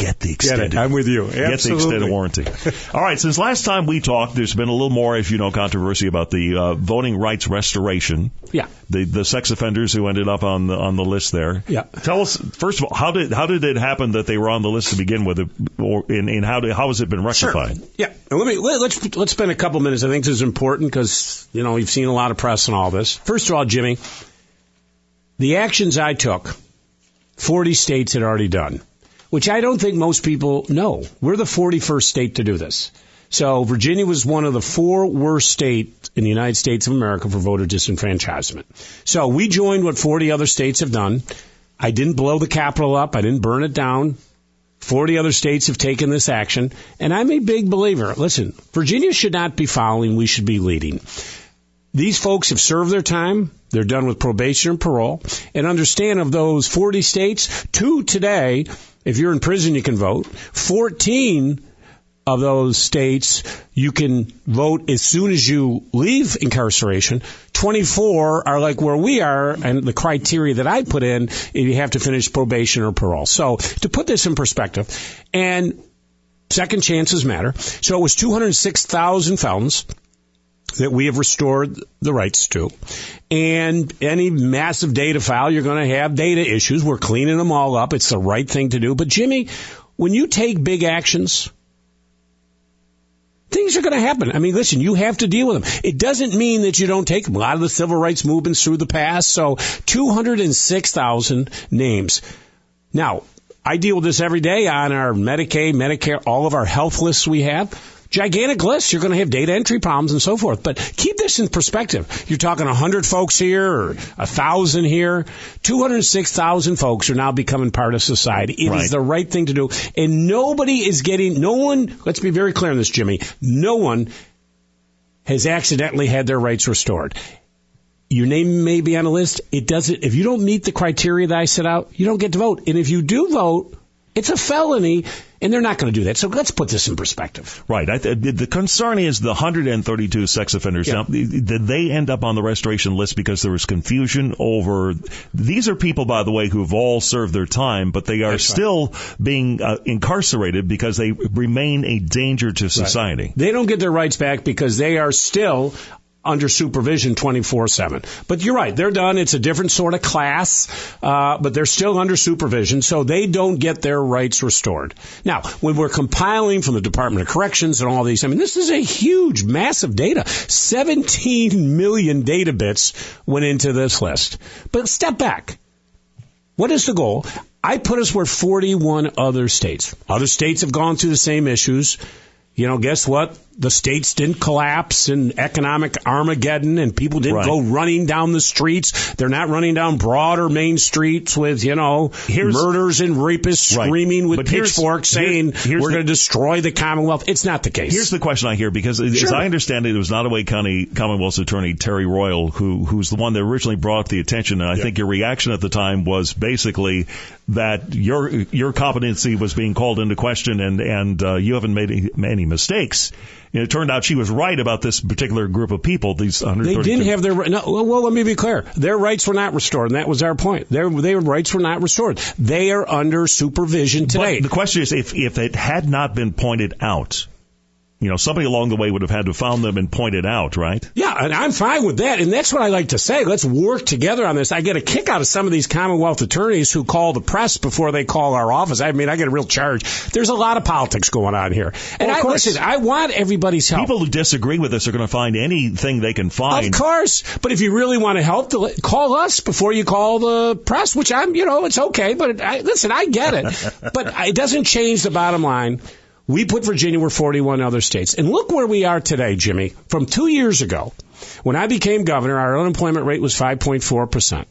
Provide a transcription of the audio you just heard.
get the extended. I'm with you. Get the extended warranty. All right, since last time we talked, there's been a little more, as you know, controversy about the voting rights restoration. Yeah. The sex offenders who ended up on the list there. Yeah. Tell us, first of all, how did it happen that they were on the list to begin with, and how has it been rectified? Sure. Yeah. Let's spend a couple minutes. I think this is important because, you've seen a lot of press on all this. First of all, Jimmy, the actions I took, 40 states had already done, which I don't think most people know. We're the 41st state to do this. So Virginia was one of the 4 worst states in the United States of America for voter disenfranchisement. So we joined what 40 other states have done. I didn't blow the Capitol up. I didn't burn it down. 40 other states have taken this action. And I'm a big believer. Listen, Virginia should not be following. We should be leading. These folks have served their time. They're done with probation and parole. And understand, of those 40 states, 2 today, if you're in prison, you can vote. 14 of those states, you can vote as soon as you leave incarceration. 24 are like where we are, and the criteria that I put in, you have to finish probation or parole. So to put this in perspective, and second chances matter. So it was 206,000 felons that we have restored the rights to. And any massive data file, you're going to have data issues. We're cleaning them all up. It's the right thing to do. But, Jimmy, when you take big actions, things are going to happen. I mean, listen, you have to deal with them. It doesn't mean that you don't take them. A lot of the civil rights movements through the past. So 206,000 names. Now, I deal with this every day on our Medicaid, Medicare, all of our health lists we have. Gigantic lists. You're going to have data entry problems and so forth. But keep this in perspective. You're talking 100 folks here or 1,000 here. 206,000 folks are now becoming part of society. It is the right thing to do. And no one, let's be very clear on this, Jimmy, no one has accidentally had their rights restored. Your name may be on a list. If you don't meet the criteria that I set out, you don't get to vote. And if you do vote, it's a felony, and they're not going to do that. So let's put this in perspective. Right. The concern is the 132 sex offenders. Yeah. Now, did they end up on the restoration list because there was confusion over... These are people, by the way, who have all served their time, but they are still being incarcerated because they remain a danger to society. They don't get their rights back because they are still under supervision 24/7. But you're right, they're done. It's a different sort of class, but they're still under supervision, so they don't get their rights restored. Now, when we're compiling from the Department of Corrections and all these, this is a huge, massive data. 17 million data bits went into this list. But step back. What is the goal? I put us where 41 other states. Other states have gone through the same issues. Guess what? The states didn't collapse in economic Armageddon, and people didn't go running down the streets. They're not running down broader main streets with, murders and rapists screaming with pitchforks saying, we're going to destroy the Commonwealth. It's not the case. Here's the question I hear, because as I understand it, it was Nottoway County Commonwealth's attorney, Terry Royal, who's the one that originally brought the attention, and I think your reaction at the time was basically that your competency was being called into question, and you haven't made any mistakes. And it turned out she was right about this particular group of people, these 132. They didn't have their... well, let me be clear. Their rights were not restored, and that was our point. Their rights were not restored. They are under supervision today. But the question is, if it had not been pointed out... somebody along the way would have had to have found them and pointed out, right? Yeah, and I'm fine with that. And that's what I like to say. Let's work together on this. I get a kick out of some of these Commonwealth attorneys who call the press before they call our office. I get a real charge. There's a lot of politics going on here. And listen, I want everybody's help. People who disagree with us are going to find anything they can find. Of course. But if you really want to help, call us before you call the press, which it's okay. But listen, I get it. But it doesn't change the bottom line. We put Virginia where 41 other states. And look where we are today, Jimmy. From 2 years ago, when I became governor, our unemployment rate was 5.4%.